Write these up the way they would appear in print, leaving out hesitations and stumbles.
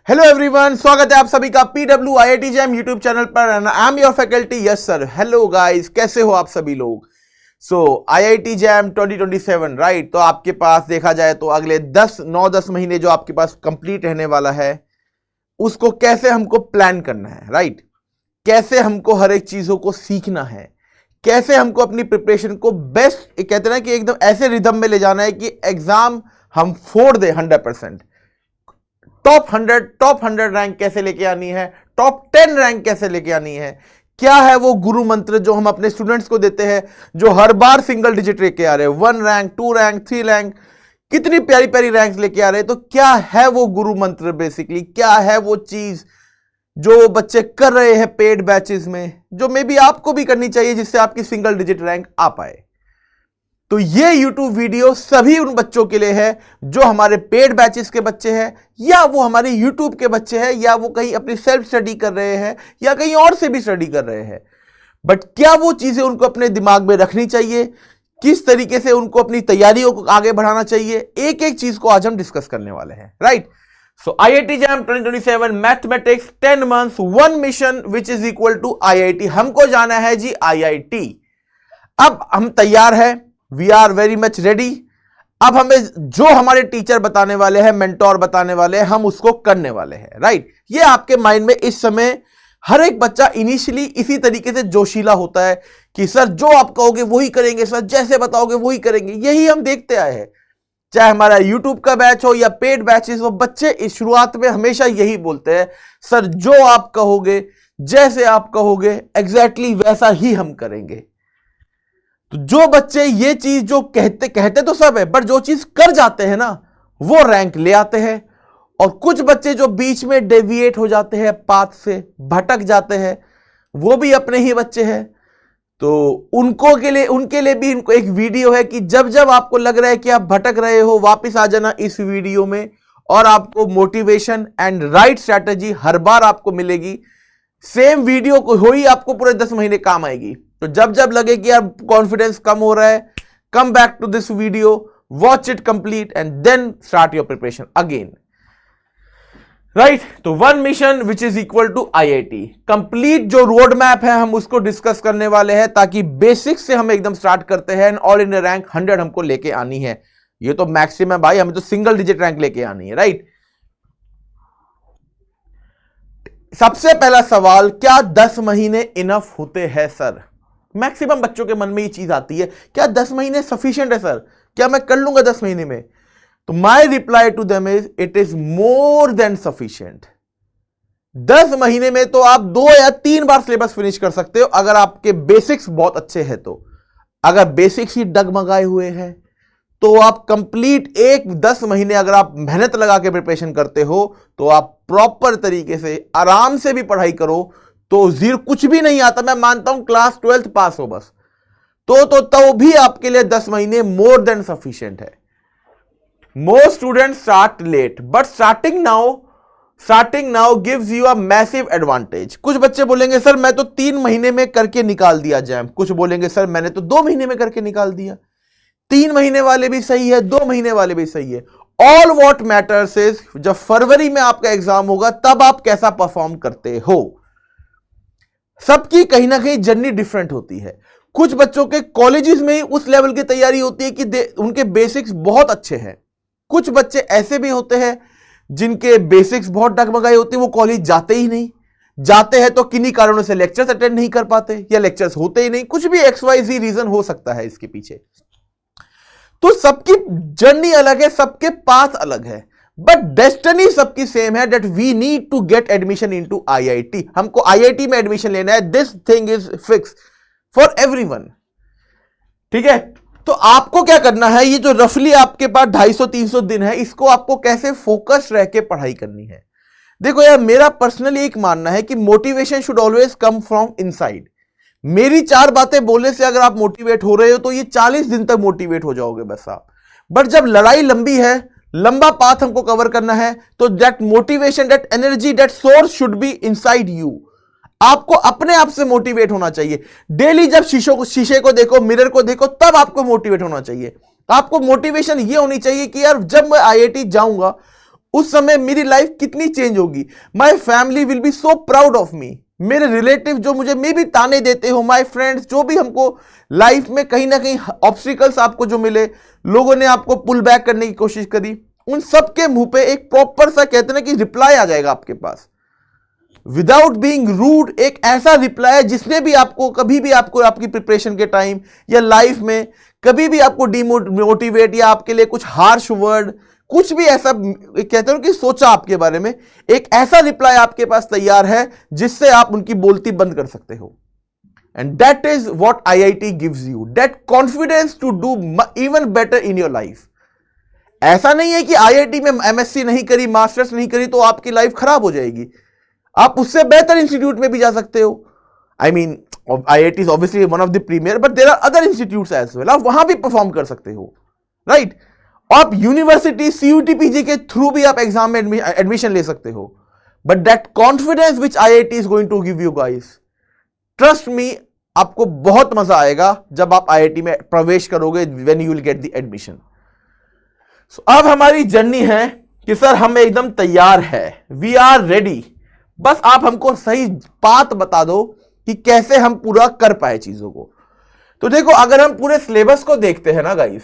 Hello everyone, स्वागत है आप सभी का PW IIT JAM YouTube channel पर। I am your faculty. Yes sir. Hello guys, कैसे हो आप सभी लोग? So IIT JAM 2027 right. तो आपके पास देखा जाए तो अगले 9-10 महीने जो आपके पास कंप्लीट रहने वाला है, उसको कैसे हमको प्लान करना है राइट। कैसे हमको हर एक चीजों को सीखना है, कैसे हमको अपनी प्रिपरेशन को बेस्ट, कहते हैं ना कि एकदम ऐसे रिदम में ले जाना है कि एग्जाम हम फोड़ दे 100%। टॉप 100 रैंक कैसे लेके आनी है, टॉप 10 रैंक कैसे लेके आनी है, क्या है वो गुरु मंत्र जो हम अपने स्टूडेंट्स को देते हैं, जो हर बार सिंगल डिजिट लेके आ रहे हैं, 1 रैंक 2 रैंक 3 रैंक, कितनी प्यारी प्यारी रैंक्स लेके आ रहे हैं। तो क्या है वो गुरु मंत्र, बेसिकली क्या है वो चीज जो बच्चे कर रहे हैं पेड बैचेस में, जो मे बी आपको भी करनी चाहिए जिससे आपकी सिंगल डिजिट रैंक आ पाए। तो ये YouTube वीडियो सभी उन बच्चों के लिए है जो हमारे पेड बैचेस के बच्चे हैं, या वो हमारे YouTube के बच्चे हैं, या वो कहीं अपनी सेल्फ स्टडी कर रहे हैं, या कहीं और से भी स्टडी कर रहे हैं। बट क्या वो चीजें उनको अपने दिमाग में रखनी चाहिए, किस तरीके से उनको अपनी तैयारियों को आगे बढ़ाना चाहिए, एक एक चीज को आज हम डिस्कस करने वाले हैं right. So IIT JAM 2027 mathematics 10 months 1 mission which is equal to IIT। हमको जाना है जी IIT। अब हम तैयार है, we are very much ready. अब हमें जो हमारे टीचर बताने वाले हैं, मेंटोर बताने वाले हैं, हम उसको करने वाले हैं राइट। ये आपके माइंड में इस समय हर एक बच्चा इनिशियली इसी तरीके से जोशीला होता है कि सर जो आप कहोगे वही करेंगे, सर जैसे बताओगे वही करेंगे। यही हम देखते आए हैं, चाहे हमारा यूट्यूब का बैच हो या पेड बैचेस हो, बच्चे इस शुरुआत में हमेशा यही बोलते हैं, सर जो आप कहोगे, जैसे आप कहोगे एग्जैक्टली वैसा ही हम करेंगे। तो जो बच्चे ये चीज जो कहते तो सब है, बट जो चीज कर जाते हैं ना, वो रैंक ले आते हैं। और कुछ बच्चे जो बीच में डेविएट हो जाते हैं, पाथ से भटक जाते हैं, वो भी अपने ही बच्चे हैं। तो उनके लिए भी इनको एक वीडियो है कि जब जब आपको लग रहा है कि आप भटक रहे हो, वापस आ जाना इस वीडियो में, और आपको मोटिवेशन एंड राइट स्ट्रैटेजी हर बार आपको मिलेगी। सेम वीडियो को हो ही आपको पूरे 10 महीने काम आएगी। तो जब जब लगे कि यार कॉन्फिडेंस कम हो रहा है, come back to this video, watch it complete and then start your preparation again right. तो 1 mission which is equal to IIT complete जो रोड मैप है हम उसको डिस्कस करने वाले हैं, ताकि बेसिक से हम एकदम स्टार्ट करते हैं एंड ऑल इंडिया रैंक 100 हमको लेके आनी है। ये तो मैक्सिमम है भाई, हमें तो सिंगल डिजिट रैंक लेके आनी है राइट। सबसे पहला सवाल, क्या 10 महीने इनफ होते हैं सर? मैक्सिमम बच्चों के मन में ये चीज आती है, क्या 10 महीने सफिशिएंट है सर? क्या मैं कर लूंगा 10 महीने में? तो my reply to them is it is more than sufficient. 10 महीने में तो आप 2 या 3 बार सिलेबस फिनिश कर सकते हो, अगर आपके बेसिक्स बहुत अच्छे हैं तो। अगर बेसिक्स ही डगमगाए हुए हैं तो आप कंप्लीट 10 महीने अगर आप मेहनत लगा के प्रिपरेशन करते हो, तो आप प्रॉपर तरीके से आराम से भी पढ़ाई करो तो जीरो कुछ भी नहीं आता। मैं मानता हूं क्लास 12th पास हो बस, तो भी आपके लिए 10 महीने मोर देन सफिशिएंट है। Most students start late but starting now gives you a massive advantage. कुछ बच्चे बोलेंगे सर मैं तो 3 महीने में करके निकाल दिया जैम, कुछ बोलेंगे सर मैंने तो 2 महीने में करके निकाल दिया। 3 महीने वाले भी सही है, 2 महीने वाले भी सही है। ऑल व्हाट मैटर्स इज जब फरवरी में आपका एग्जाम होगा तब आप कैसा परफॉर्म करते हो। सबकी कहीं ना कहीं जर्नी डिफरेंट होती है। कुछ बच्चों के कॉलेजेस में ही उस लेवल की तैयारी होती है कि उनके बेसिक्स बहुत अच्छे हैं। कुछ बच्चे ऐसे भी होते हैं जिनके बेसिक्स बहुत डगमगाए होते हैं, वो कॉलेज जाते ही नहीं, जाते हैं तो किन्हीं कारणों से लेक्चर्स अटेंड नहीं कर पाते या लेक्चर्स होते ही नहीं, कुछ भी XYZ रीजन हो सकता है इसके पीछे। तो सबकी जर्नी अलग है, सबके पाथ अलग है, बट डेस्टिनी सबकी सेम है, that we need to get admission into IIT। हमको IIT में एडमिशन लेना है, this thing is fix for everyone. ठीक है, तो आपको क्या करना है, ये जो रफली आपके पास 250-300 दिन है, इसको आपको कैसे फोकस रह के पढ़ाई करनी है। देखो यार, मेरा पर्सनली एक मानना है कि motivation should always come from inside. मेरी 4 बातें बोलने से अगर आप मोटिवेट हो रहे हो तो ये 40 दिन तक मोटिवेट हो जाओगे बस आप। बट जब लड़ाई लंबी है, लंबा पाथ हमको कवर करना है, तो that motivation, that energy, that source should be inside you. आपको अपने आप से मोटिवेट होना चाहिए। डेली जब शीशे को देखो, मिरर को देखो, तब आपको मोटिवेट होना चाहिए। आपको मोटिवेशन ये होनी चाहिए कि यार जब मैं IIT जाऊंगा उस समय मेरी लाइफ कितनी चेंज होगी। My family will be so proud of me. मेरे रिलेटिव जो मुझे मे भी ताने देते हो, माई फ्रेंड्स जो भी हमको लाइफ में कहीं ना कहीं ऑब्स्टिकल्स आपको जो मिले, लोगों ने आपको पुल बैक करने की कोशिश करी, उन सब के मुंह पे एक प्रॉपर सा कहते ना कि रिप्लाई आ जाएगा आपके पास, विदाउट बीइंग रूड। एक ऐसा रिप्लाई जिसने भी आपको कभी भी आपको आपकी प्रिपरेशन के टाइम या लाइफ में कभी भी आपको डिमोटिवेट या आपके लिए कुछ हार्श वर्ड, कुछ भी ऐसा कहते हो कि सोचा आपके बारे में, एक ऐसा रिप्लाई आपके पास तैयार है जिससे आप उनकी बोलती बंद कर सकते हो। And that is what IIT gives you, that confidence to do even better in your life. ऐसा नहीं है कि आईआईटी में एमएससी नहीं करी, मास्टर्स नहीं करी तो आपकी लाइफ खराब हो जाएगी। आप उससे बेहतर इंस्टीट्यूट में भी जा सकते हो। I mean IIT is obviously one of the premier, but there are other institutes as well. आप वहां भी परफॉर्म कर सकते हो, राइट? आप यूनिवर्सिटी सीयूटी पीजी के थ्रू भी आप एग्जाम में एडमिशन ले सकते हो। But that confidence which IIT is going to give you guys, trust me, आपको बहुत मजा आएगा जब आप आईआईटी में प्रवेश करोगे, when you will get the admission. So अब हमारी जर्नी है कि सर हम एकदम तैयार है, वी आर रेडी, बस आप हमको सही बात बता दो कि कैसे हम पूरा कर पाए चीजों को। तो देखो, अगर हम पूरे सिलेबस को देखते हैं ना गाइस,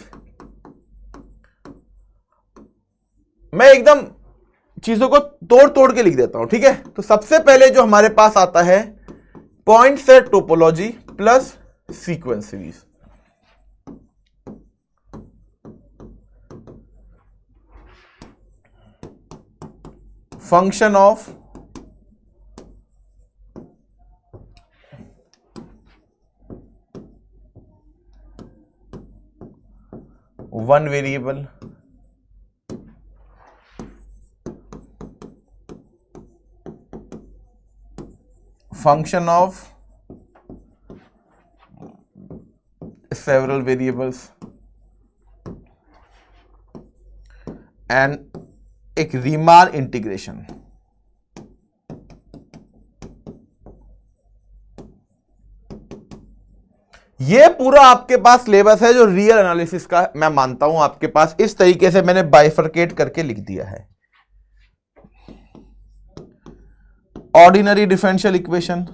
मैं एकदम चीजों को तोड़ तोड़ के लिख देता हूं, ठीक है? तो सबसे पहले जो हमारे पास आता है point set topology plus sequence series. Function of one variable, function of several variables and एक रीमान इंटीग्रेशन। ये पूरा आपके पास सिलेबस है जो रियल एनालिसिस का मैं मानता हूं आपके पास इस तरीके से मैंने बाइफरकेट करके लिख दिया है। Ordinary differential equation,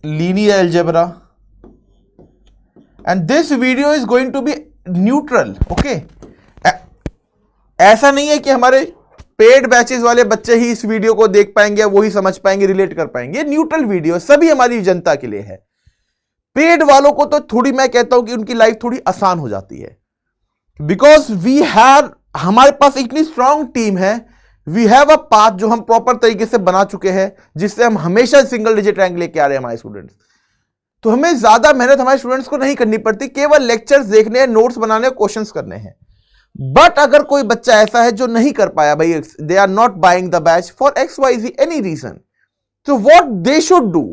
linear algebra, and this video is going to be neutral, okay? ऐसा नहीं है कि हमारे पेड बैचेस वाले बच्चे ही इस वीडियो को देख पाएंगे, वो ही समझ पाएंगे, रिलेट कर पाएंगे। न्यूट्रल वीडियो सभी हमारी जनता के लिए है। पेड वालों को तो थोड़ी, मैं कहता हूं कि उनकी लाइफ थोड़ी आसान हो जाती है, बिकॉज वी हैव, हमारे पास इतनी स्ट्रांग टीम है, वी हैव अ पाथ जो हम प्रॉपर तरीके से बना चुके हैं, जिससे हम हमेशा सिंगल डिजिट रैंक लेके आ रहे हैं हमारे स्टूडेंट्स। तो हमें ज्यादा मेहनत हमारे स्टूडेंट्स को नहीं करनी पड़ती, केवल लेक्चर्स देखने हैं, नोट्स बनाने, क्वेश्चंस करने हैं। बट अगर कोई बच्चा ऐसा है जो नहीं कर पाया, भाई they are not buying the batch for XYZ any reason, तो व्हाट दे शुड डू,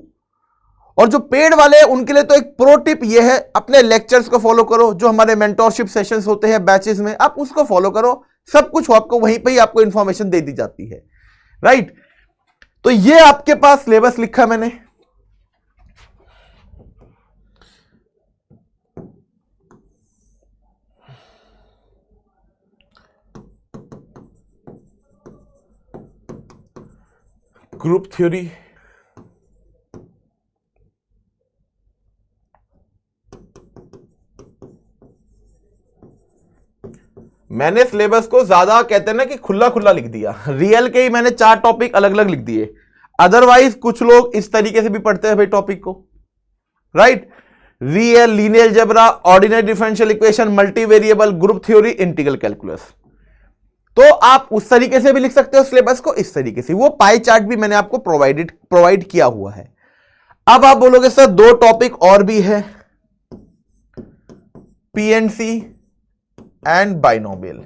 और जो पेड वाले हैं उनके लिए तो एक प्रो टिप ये है, अपने लेक्चर्स को फॉलो करो, जो हमारे मेंटोरशिप सेशंस होते हैं बैचेस में, आप उसको फॉलो करो, सब कुछ आपको वहीं पे ही आपको इंफॉर्मेशन दे दी जाती है, राइट? तो ये आपके पास सिलेबस लिखा मैंने। ग्रुप थ्योरी, मैंने सिलेबस को ज्यादा कहते हैं ना कि खुला खुला लिख दिया। रियल के ही मैंने 4 टॉपिक अलग अलग लिख दिए। अदरवाइज कुछ लोग इस तरीके से भी पढ़ते हैं भाई टॉपिक को, right? Real, linear algebra, ordinary differential equation, multi variable, group theory, integral calculus. तो आप उस तरीके से भी लिख सकते हो सिलेबस को, इस तरीके से। वो पाई चार्ट भी मैंने आपको प्रोवाइड किया हुआ है। अब आप बोलोगे सर 2 टॉपिक और भी है, पीएनसी एंड बाइनोमियल।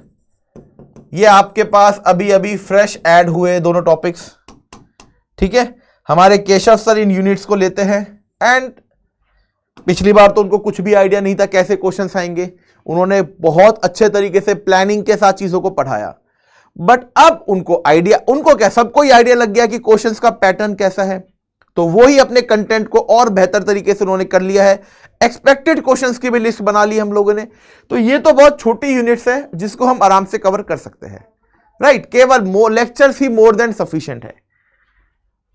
ये आपके पास अभी अभी फ्रेश ऐड हुए दोनों टॉपिक्स, ठीक है? हमारे केशव सर इन यूनिट्स को लेते हैं, एंड पिछली बार तो उनको कुछ भी आइडिया नहीं था कैसे क्वेश्चंस आएंगे। उन्होंने बहुत अच्छे तरीके से प्लानिंग के साथ चीजों को पढ़ाया, बट अब उनको आइडिया, उनको क्या, सबको ही आइडिया लग गया कि क्वेश्चंस का पैटर्न कैसा है। तो वो ही अपने कंटेंट को और बेहतर तरीके से उन्होंने कर लिया है। एक्सपेक्टेड क्वेश्चंस की भी लिस्ट बना ली हम लोगों ने। तो ये तो बहुत छोटी यूनिट्स है जिसको हम आराम से कवर कर सकते हैं, राइट। केवल लेक्चर्स ही मोर देन सफिशिएंट है।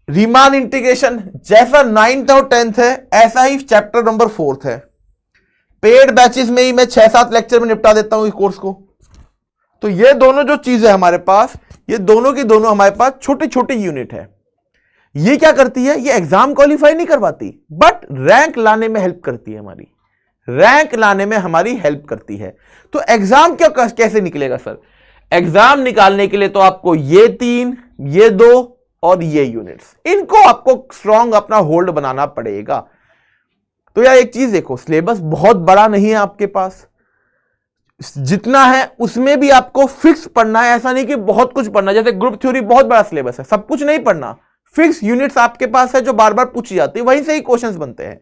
रीमान इंटीग्रेशन जैसा 9th और 10th है, ऐसा ही चैप्टर नंबर 4th है। पेड बैचेस में ही मैं 6-7 लेक्चर में निपटा देता हूं इस कोर्स को। तो ये दोनों जो चीज है हमारे पास, ये दोनों की दोनों हमारे पास छोटी छोटी यूनिट है। ये क्या करती है, ये एग्जाम क्वालिफाई नहीं करवाती, बट रैंक लाने में हेल्प करती है, हमारी रैंक लाने में हमारी हेल्प करती है। तो एग्जाम क्या कैसे निकलेगा सर? एग्जाम निकालने के लिए तो आपको ये 3, ये 2 और ये यूनिट्स, इनको आपको स्ट्रॉन्ग अपना होल्ड बनाना पड़ेगा। तो यार एक चीज देखो, सिलेबस बहुत बड़ा नहीं है आपके पास, जितना है उसमें भी आपको फिक्स पढ़ना है। ऐसा नहीं कि बहुत कुछ पढ़ना, जैसे ग्रुप थ्योरी बहुत बड़ा सिलेबस है, सब कुछ नहीं पढ़ना। फिक्स यूनिट्स आपके पास है जो बार बार पूछी जाती है, वहीं से ही क्वेश्चंस बनते हैं।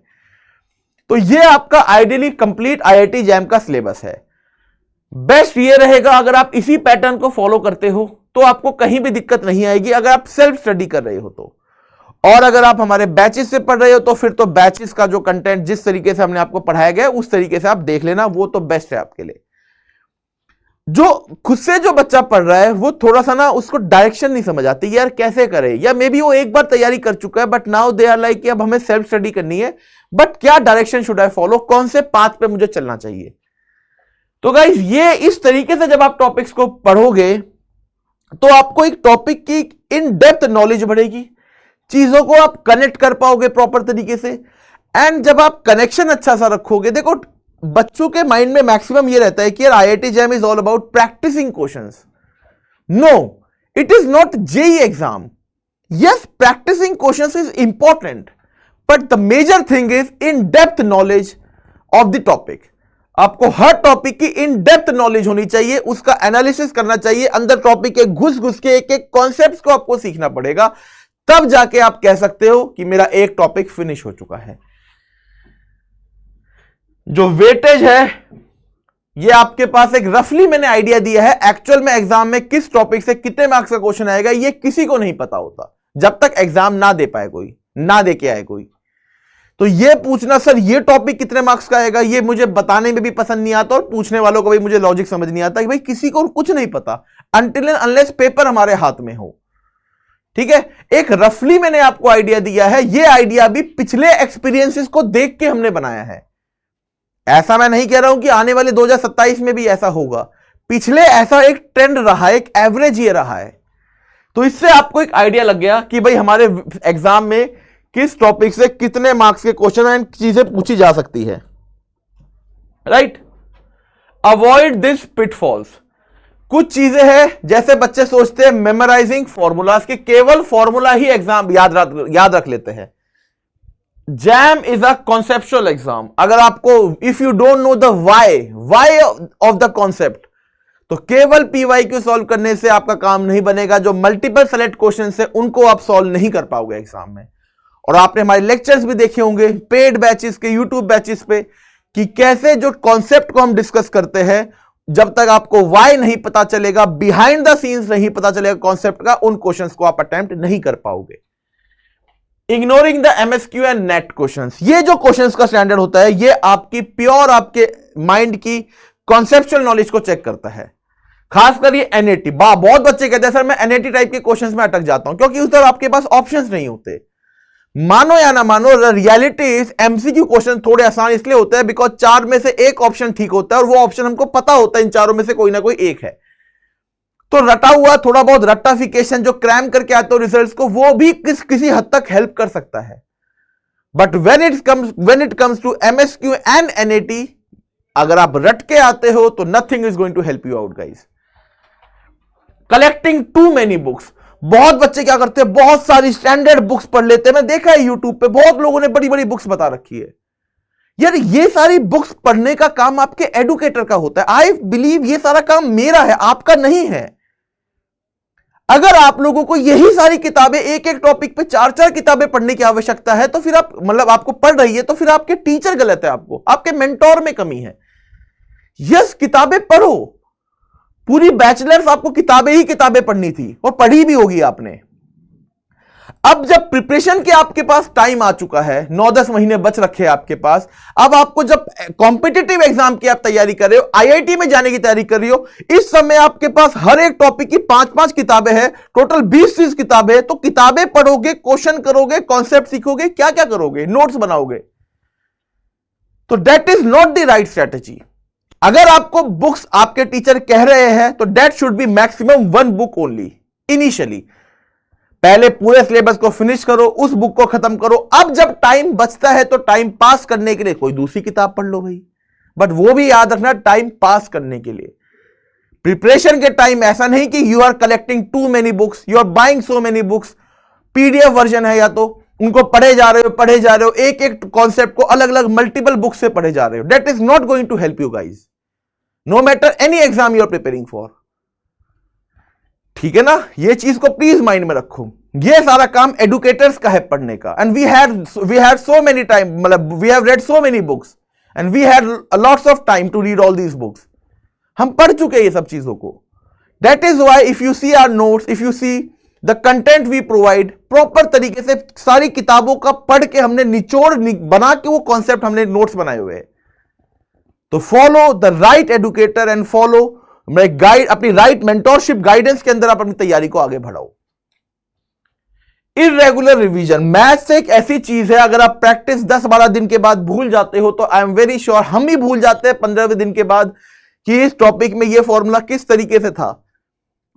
तो ये आपका आइडियली कंप्लीट आईआईटी जैम का सिलेबस है। बेस्ट ये रहेगा अगर आप इसी पैटर्न को फॉलो करते हो तो आपको कहीं भी दिक्कत नहीं आएगी, अगर आप सेल्फ स्टडी कर रहे हो तो। और अगर आप हमारे बैचेस से पढ़ रहे हो तो फिर तो बैचेस का जो कंटेंट जिस तरीके से हमने आपको पढ़ाया गया उस तरीके से आप देख लेना, वो तो बेस्ट है आपके लिए। जो खुद से जो बच्चा पढ़ रहा है वो थोड़ा सा ना, उसको डायरेक्शन नहीं समझ आती यार कैसे करे, या मे बी वो एक बार तैयारी कर चुका है but now they are like कि अब हमें सेल्फ स्टडी करनी है, बट क्या डायरेक्शन शुड आई फॉलो, कौन से पाथ पे मुझे चलना चाहिए। तो गाइस ये इस तरीके से जब आप टॉपिक्स को पढ़ोगे तो आपको एक टॉपिक की इन डेप्थ नॉलेज बढ़ेगी, चीजों को आप कनेक्ट कर पाओगे प्रॉपर तरीके से। एंड जब आप कनेक्शन अच्छा सा रखोगे, देखो बच्चों के माइंड में मैक्सिमम ये रहता है कि यार IIT JAM is all about practicing questions. No, it is not JEE exam. Yes, practicing questions is important, but the major thing is in depth knowledge of the topic. आपको हर topic की इन depth knowledge होनी चाहिए, उसका analysis करना चाहिए, अंदर topic के घुस घुस के एक एक कॉन्सेप्ट्स को आपको सीखना पड़ेगा, तब जाके आप कह सकते हो कि मेरा एक टॉपिक फिनिश हो चुका है। जो वेटेज है ये आपके पास एक रफली मैंने आइडिया दिया है, एक्चुअल में एग्जाम में किस टॉपिक से कितने मार्क्स का क्वेश्चन आएगा ये किसी को नहीं पता होता जब तक एग्जाम ना दे पाए कोई, ना दे के आए कोई। तो ये पूछना सर ये टॉपिक कितने मार्क्स का आएगा, ये मुझे बताने में भी पसंद नहीं आता और पूछने वालों को भी मुझे लॉजिक समझ नहीं आता कि भाई किसी को कुछ नहीं पता अनटिल एंड अनलेस पेपर हमारे हाथ में हो। ठीक है, एक रफली मैंने आपको आइडिया दिया है, ये आइडिया भी पिछले एक्सपीरियंसेस को देख के हमने बनाया है। ऐसा मैं नहीं कह रहा हूं कि आने वाले 2027 में भी ऐसा होगा, पिछले ऐसा एक ट्रेंड रहा है, एक एवरेज ये रहा है। तो इससे आपको एक आइडिया लग गया कि भाई हमारे एग्जाम में किस टॉपिक से कितने मार्क्स के क्वेश्चन एंड चीजें पूछी जा सकती है, राइट। Avoid this pitfalls. कुछ चीजें हैं जैसे बच्चे सोचते हैं मेमोराइजिंग फॉर्मूलाज के केवल फॉर्मूला ही एग्जाम याद रख लेते हैं। JAM is a conceptual exam. अगर आपको if you don't know the why of the concept, तो केवल पीवाईक्यू सॉल्व करने से आपका काम नहीं बनेगा। जो मल्टीपल सेलेक्ट क्वेश्चन है उनको आप सॉल्व नहीं कर पाओगे एग्जाम में। और आपने हमारे लेक्चर्स भी देखे होंगे पेड बैचेस के, यूट्यूब बैचेस पे, कि कैसे जो कॉन्सेप्ट को हम डिस्कस करते हैं, जब तक आपको वाई नहीं पता चलेगा, बिहाइंड द सीन्स नहीं पता चलेगा कॉन्सेप्ट का, उन क्वेश्चंस को आप अटेम्प्ट नहीं कर पाओगे। Ignoring the MSQ and net questions. ये जो क्वेश्चंस का स्टैंडर्ड होता है ये आपकी प्योर आपके माइंड की कॉन्सेप्चुअल नॉलेज को चेक करता है। खासकर ये एनएटी, बहुत बच्चे कहते हैं सर मैं एनएटी टाइप के क्वेश्चंस में अटक जाता हूं, क्योंकि उस तरह आपके पास ऑप्शंस नहीं होते। मानो या ना मानो, रियलिटी इज एमसीक्यू क्वेश्चन थोड़े आसान इसलिए होते हैं बिकॉज 4 में से एक ऑप्शन ठीक होता है और वो ऑप्शन हमको पता होता है इन चारों में से कोई ना कोई एक है। तो रटा हुआ थोड़ा बहुत रट्टाफिकेशन जो क्रैम करके आते हो रिजल्ट्स को, वो भी किसी हद तक हेल्प कर सकता है। But when it comes to MSQ and NAT, अगर आप रट के आते हो तो nothing is going to help you out guys. Collecting too many books. बहुत बच्चे क्या करते हैं, बहुत सारी स्टैंडर्ड बुक्स पढ़ लेते हैं। मैं देखा है यूट्यूब पे बहुत लोगों ने बड़ी बड़ी बुक्स बता रखी है। यार ये सारी बुक्स पढ़ने का काम आपके एडुकेटर का होता है। आई बिलीव ये सारा काम मेरा है, आपका नहीं है। अगर आप लोगों को यही सारी किताबें एक एक टॉपिक पे 4-4 किताबें पढ़ने की आवश्यकता है तो फिर आप मतलब आपको पढ़ रही है तो फिर आपके टीचर गलत है, आपके मेंटोर में कमी है। यस, किताबें पढ़ो, पूरी बैचलर्स आपको किताबें ही किताबें पढ़नी थी और पढ़ी भी होगी आपने। अब जब प्रिपरेशन के आपके पास टाइम आ चुका है, 9-10 महीने बच रखे हैं आपके पास, अब आपको जब कॉम्पिटिटिव एग्जाम की आप तैयारी कर रहे हो, आईआईटी में जाने की तैयारी कर रही हो, इस समय आपके पास हर एक टॉपिक की 5-5 किताबें हैं, टोटल 20-30 किताबें हैं। तो किताबें पढ़ोगे, क्वेश्चन करोगे, कॉन्सेप्ट सीखोगे, क्या क्या करोगे, नोट्स बनाओगे। तो that is not the right strategy. अगर आपको बुक्स आपके टीचर कह रहे हैं तो that should be maximum 1 book only initially. पहले पूरे सिलेबस को फिनिश करो, उस बुक को खत्म करो। अब जब टाइम बचता है तो टाइम पास करने के लिए कोई दूसरी किताब पढ़ लो भाई, बट वो भी याद रखना टाइम पास करने के लिए। प्रिपरेशन के टाइम ऐसा नहीं कि you are collecting too many books, you are buying so many books, PDF version है या तो उनको पढ़े जा रहे हो, एक एक कॉन्सेप्ट को अलग अलग मल्टीपल बुक से पढ़े जा रहे हो। That is not going to help you guys, no matter any exam you are preparing for. ठीक है ना, ये चीज को प्लीज माइंड में रखो। ये सारा काम एडुकेटर्स का है पढ़ने का। And we had so many time, मतलब we have read so many books and we had lots of time to read all these books. हम पढ़ चुके हैं ये सब चीजों को। That is why if you see our notes, if you see the content we provide, proper तरीके से सारी किताबों का पढ़ के हमने निचोड़ बना के वो कॉन्सेप्ट हमने नोट्स बनाए हुए हैं। तो follow the right educator and follow guide, अपनी राइट मेंटोरशिप गाइडेंस के अंदर आप अपनी तैयारी को आगे बढ़ाओ। इर्रेगुलर रिवीजन, मैथ्स एक ऐसी चीज है, अगर आप प्रैक्टिस 10-12 दिन के बाद भूल जाते हो तो आई एम वेरी श्योर हम भी भूल जाते हैं 15वें दिन के बाद कि इस टॉपिक में ये फॉर्मूला किस तरीके से था।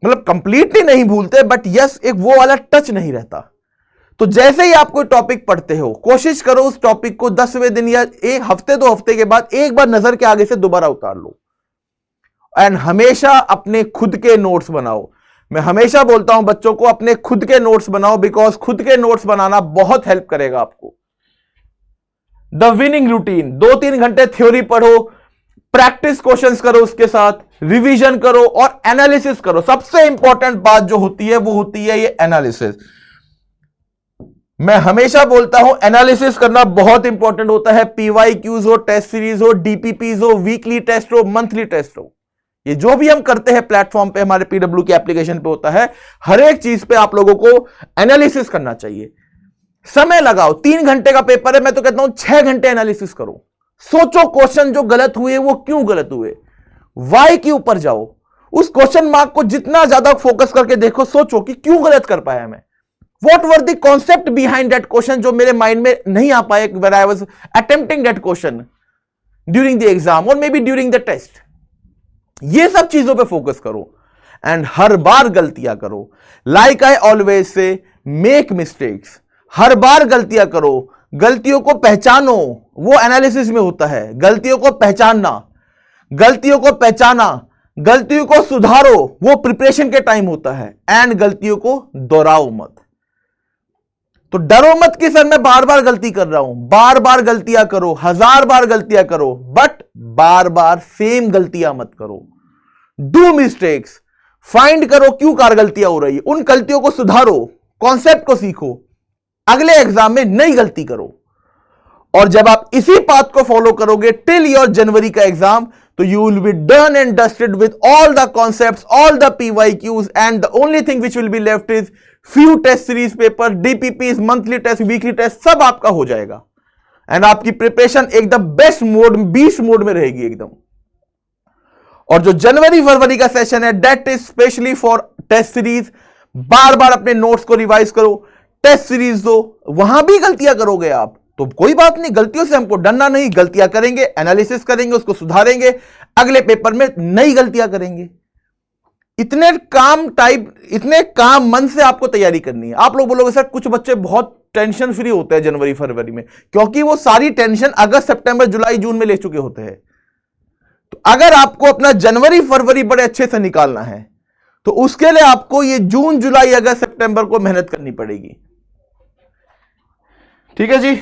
मतलब कंप्लीटली नहीं भूलते, बट यस एक वो वाला टच नहीं रहता। तो जैसे ही आप कोई टॉपिक पढ़ते हो, कोशिश करो उस टॉपिक को 10वें दिन या एक हफ्ते 2 हफ्ते के बाद एक बार नजर के आगे से दोबारा उतार लो। एंड हमेशा अपने खुद के नोट्स बनाओ। मैं हमेशा बोलता हूं बच्चों को अपने खुद के नोट्स बनाओ, बिकॉज खुद के नोट्स बनाना बहुत हेल्प करेगा आपको। द विनिंग रूटीन, 2-3 घंटे थ्योरी पढ़ो, प्रैक्टिस क्वेश्चंस करो, उसके साथ रिवीजन करो और एनालिसिस करो। सबसे इंपॉर्टेंट बात जो होती है वो होती है ये एनालिसिस। मैं हमेशा बोलता हूं एनालिसिस करना बहुत इंपॉर्टेंट होता है। पीवाईक्यूज हो, टेस्ट सीरीज हो, डीपीपीज हो, वीकली टेस्ट हो, मंथली टेस्ट हो, ये जो भी हम करते हैं प्लेटफॉर्म पे, हमारे पीडब्ल्यू की एप्लीकेशन पे होता है, हर एक चीज पे आप लोगों को एनालिसिस करना चाहिए। समय लगाओ, 3 घंटे का पेपर है, मैं तो कहता हूं 6 घंटे एनालिसिस करो। सोचो क्वेश्चन जो गलत हुए वो क्यों गलत हुए, वाई के ऊपर जाओ। उस क्वेश्चन मार्क को जितना ज्यादा फोकस करके देखो, सोचो कि क्यों गलत कर पाया मैं, what were the concept behind that question जो मेरे माइंड में नहीं आ पाए when I was attempting that question during the exam और maybe during the test. ये सब चीजों पे फोकस करो एंड हर बार गलतियां करो। Like I always say, make mistakes, हर बार गलतियां करो, गलतियों को पहचानो, वो एनालिसिस में होता है। गलतियों को पहचानना, गलतियों को पहचाना, गलतियों को सुधारो, वो प्रिपरेशन के टाइम होता है। एंड गलतियों को दोहराओ मत। तो डरो मत कि सर मैं बार बार गलती कर रहा हूं, बार बार गलतियां करो, 1000 बार गलतियां करो, बट बार बार सेम गलतियां मत करो। डू मिस्टेक्स, फाइंड करो क्यों कार गलतियां हो रही है, उन गलतियों को सुधारो, कॉन्सेप्ट को सीखो, अगले एग्जाम में नई गलती करो। और जब आप इसी पाथ को फॉलो करोगे टिल योर जनवरी का एग्जाम, तो you will be done and dusted with all the concepts, all the PYQs, and the only thing which will be left is few test series paper, DPPs, monthly test, weekly test, सब आपका हो जाएगा। And आपकी preparation एकदम best mode, beast mode में रहेगी एकदम। और जो जनवरी फरवरी का सेशन है that is specially for test series. बार बार अपने नोट्स को रिवाइज करो, टेस्ट सीरीज दो, वहां भी गलतियां करोगे आप तो कोई बात नहीं, गलतियों से हमको डरना नहीं, गलतियां करेंगे, एनालिसिस करेंगे, उसको सुधारेंगे, अगले पेपर में नई गलतियां करेंगे। इतने काम मन से आपको तैयारी करनी है। आप लोग बोलोगे सर कुछ बच्चे बहुत टेंशन फ्री होते हैं जनवरी फरवरी में, क्योंकि वो सारी टेंशन अगस्त सितंबर जुलाई जून में ले चुके होते हैं। तो अगर आपको अपना जनवरी फरवरी बड़े अच्छे से निकालना है तो उसके लिए आपको ये जून जुलाई अगस्त सितंबर को मेहनत करनी पड़ेगी। ठीक है जी,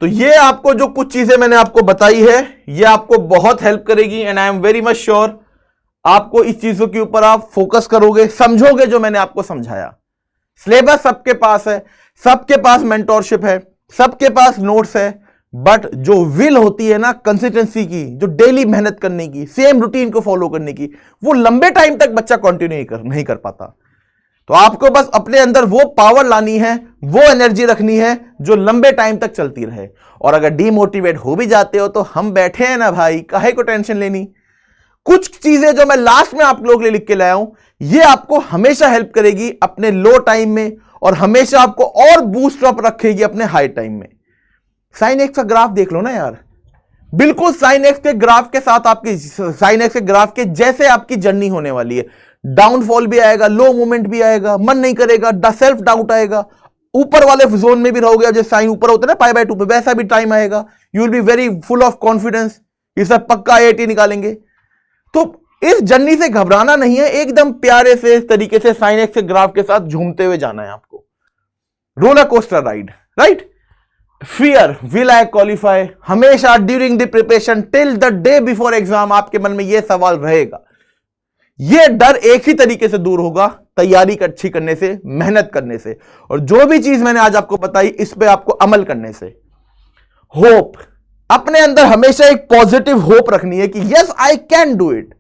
तो ये आपको जो कुछ चीजें मैंने आपको बताई है ये आपको बहुत हेल्प करेगी। And I am very much sure आपको इस चीजों के ऊपर आप फोकस करोगे, समझोगे जो मैंने आपको समझाया। सिलेबस सबके पास है, सबके पास मेंटोरशिप है, सबके पास नोट्स है, बट जो विल होती है ना कंसिस्टेंसी की, जो डेली मेहनत करने की, सेम रूटीन को फॉलो करने की, वो लंबे टाइम तक बच्चा कंटिन्यू नहीं कर पाता। तो आपको बस अपने अंदर वो पावर लानी है, वो एनर्जी रखनी है जो लंबे टाइम तक चलती रहे। और अगर डीमोटिवेट हो भी जाते हो तो हम बैठे हैं ना भाई, काहे को टेंशन लेनी। कुछ चीजें जो मैं लास्ट में आप लोगों के लिए लिख के लाया हूं, ये आपको हमेशा हेल्प करेगी अपने लो टाइम में और हमेशा आपको और बूस्ट अप रखेगी अपने हाई टाइम में। साइन एक्स का ग्राफ देख लो ना यार, बिल्कुल साइन एक्स के ग्राफ के साथ आपकी, साइन एक्स के ग्राफ के जैसे आपकी जर्नी होने वाली है। डाउनफॉल भी आएगा, लो मूवमेंट भी आएगा, मन नहीं करेगा, सेल्फ डाउट आएगा, ऊपर वाले जोन में भी रहोगे। जैसे साइन ऊपर होता है ना π/2 पे, वैसा भी टाइम आएगा। You will be very full of confidence, ये सब पक्का IIT निकालेंगे। तो इस जर्नी से घबराना नहीं है, एकदम प्यारे से इस तरीके से साइन एक्स के ग्राफ के साथ झूमते हुए जाना है आपको। Roller coaster ride, right. Fear, will I qualify, हमेशा during the preparation till the day before exam आपके मन में यह सवाल रहेगा। यह डर एक ही तरीके से दूर होगा, तैयारी अच्छी करने से, मेहनत करने से, और जो भी चीज मैंने आज आपको बताई इस पे आपको अमल करने से। होप, अपने अंदर हमेशा एक पॉजिटिव होप रखनी है कि yes I can do it,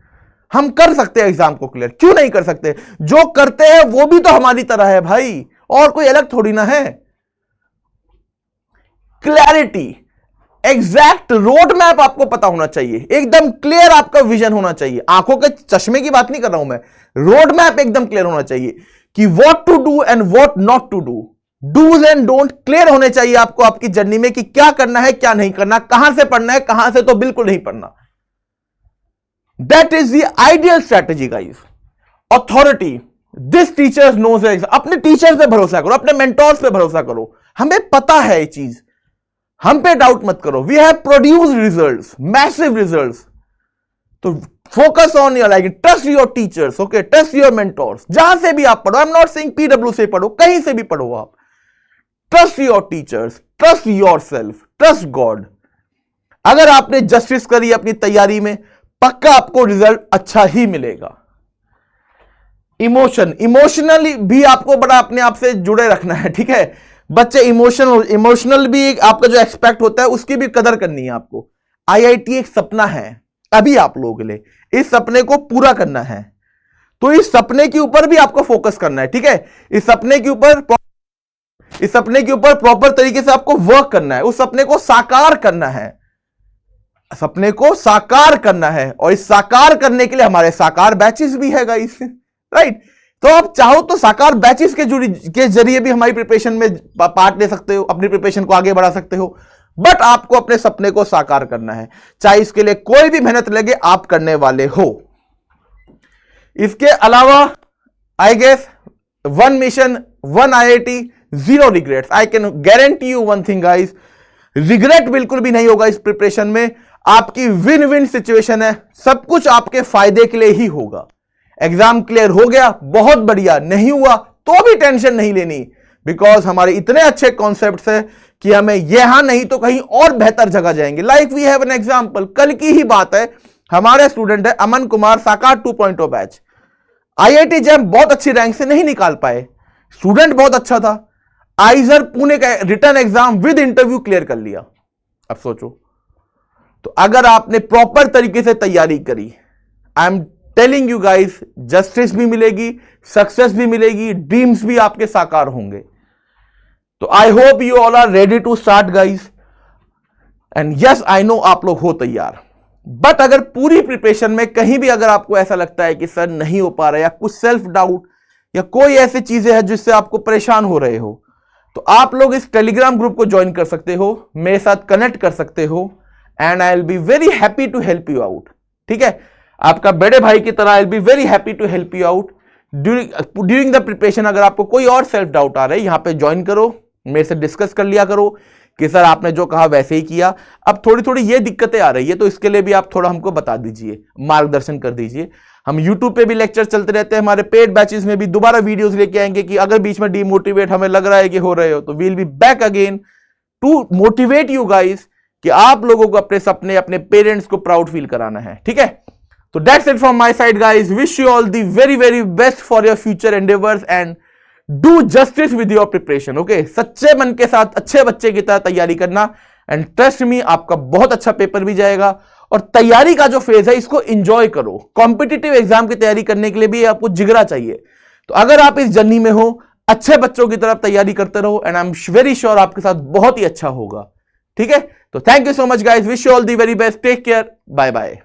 हम कर सकते हैं एग्जाम को क्लियर। क्यों नहीं कर सकते? जो करते हैं वो भी तो हमारी तरह है भाई, और कोई अलग थोड़ी ना है। क्लैरिटी, एग्जैक्ट रोड मैप आपको पता होना चाहिए, एकदम क्लियर आपका विजन होना चाहिए। आंखों के चश्मे की बात नहीं कर रहा हूं मैं, रोड मैप एकदम क्लियर होना चाहिए कि what to do and what not to do. Dos and don't clear होने चाहिए आपको आपकी जर्नी में कि क्या करना है, क्या नहीं करना, कहां से पढ़ना है, कहां से तो बिल्कुल नहीं पढ़ना। That is the ideal strategy guys. Authority, this teachers knows, अपने टीचर्स पे भरोसा करो, अपने मेंटोर्स पे भरोसा करो, हमें पता है ये चीज, हम पे डाउट मत करो। We have produced results, massive results. तो focus on your like, trust your teachers, okay, trust your mentors. जहां से भी आप पढ़ो, I am not saying PW से पढ़ो, कहीं से भी पढ़ो आप, trust your teachers, trust yourself, trust God. अगर आपने जस्टिस करी अपनी तैयारी में, पक्का आपको रिजल्ट अच्छा ही मिलेगा। इमोशनली भी आपको बड़ा अपने आप से जुड़े रखना है, ठीक है बच्चे। इमोशनल भी आपका जो एक्सपेक्ट होता है उसकी भी कदर करनी है आपको। IIT एक सपना है अभी आप लोगों के लिए, इस सपने को पूरा करना है, तो इस सपने के ऊपर भी आपको फोकस करना है, ठीक है। इस सपने के ऊपर प्रॉपर तरीके से आपको वर्क करना है, उस सपने को साकार करना है, सपने को साकार करना है। और इस साकार करने के लिए हमारे साकार बैचेस भी है गाइस, राइट। तो आप चाहो तो साकार बैचेस के जरिए भी हमारी प्रिपरेशन में पार्ट ले सकते हो, अपनी प्रिपरेशन को आगे बढ़ा सकते हो। बट आपको अपने सपने को साकार करना है, चाहे इसके लिए कोई भी मेहनत लगे, आप करने वाले हो। इसके अलावा I guess 1 mission, 1 IIT, 0 regrets. I can guarantee you one thing guys, regret बिल्कुल भी नहीं होगा इस प्रिपरेशन में। आपकी विन विन सिचुएशन है, सब कुछ आपके फायदे के लिए ही होगा। एग्जाम क्लियर हो गया, बहुत बढ़िया, नहीं हुआ तो भी टेंशन नहीं लेनी, बिकॉज हमारे इतने अच्छे कॉन्सेप्ट्स है कि हमें यहां नहीं तो कहीं और बेहतर जगह जाएंगे। Like we have an example, कल की ही बात है, हमारे स्टूडेंट है अमन कुमार, साकार 2.0 बैच, IIT जैम बहुत अच्छी रैंक से नहीं निकाल पाए, स्टूडेंट बहुत अच्छा था, आइजर पुणे का return exam with interview clear कर लिया। अब सोचो, तो अगर आपने प्रॉपर तरीके से तैयारी करी, I am telling you guys, justice भी मिलेगी, सक्सेस भी मिलेगी, ड्रीम्स भी आपके साकार होंगे। तो I hope you all are ready to start guys, and yes I know आप लोग हो तैयार। बट अगर पूरी प्रिपरेशन में कहीं भी अगर आपको ऐसा लगता है कि सर नहीं हो पा रहा है, या कुछ सेल्फ डाउट या कोई ऐसी चीजें हैं जिससे आपको परेशान हो रहे हो, तो आप लोग इस टेलीग्राम ग्रुप को ज्वाइन कर सकते हो, मेरे साथ कनेक्ट कर सकते हो, and I will be very happy to help you out. ठीक है, आपका बड़े भाई की तरह I will be very happy to help you out during the preparation. अगर आपको कोई और सेल्फ डाउट आ रहा है, यहां पे ज्वाइन करो, मेरे से डिस्कस कर लिया करो कि सर आपने जो कहा वैसे ही किया, अब थोड़ी थोड़ी ये दिक्कतें आ रही है, तो इसके लिए भी आप थोड़ा हमको बता दीजिए, मार्गदर्शन कर दीजिए। हम YouTube पे भी लेक्चर चलते रहते हैं, हमारे पेड बैचेस में भी दोबारा वीडियोस लेके आएंगे कि अगर बीच में डीमोटिवेट हमें लग रहा है कि हो रहे हो, तो we will be back again to motivate you guys कि आप लोगों को अपने सपने, अपने पेरेंट्स को प्राउड फील कराना है। ठीक है, तो that's it from my side guys, wish you all the very very best for your future endeavours and do justice with your preparation. Okay, सच्चे मन के साथ अच्छे बच्चे की तरह तैयारी करना, एंड ट्रस्ट मी आपका बहुत अच्छा पेपर भी जाएगा। और तैयारी का जो फेज है इसको एंजॉय करो, कॉम्पिटिटिव एग्जाम की तैयारी करने के लिए भी आपको जिगरा चाहिए, तो अगर आप इस जर्नी में हो, अच्छे बच्चों की तरफ तैयारी करते रहो and I am very sure आपके साथ बहुत ही अच्छा होगा। ठीक है, तो thank you so much guys, wish you all the very best, take care, bye bye.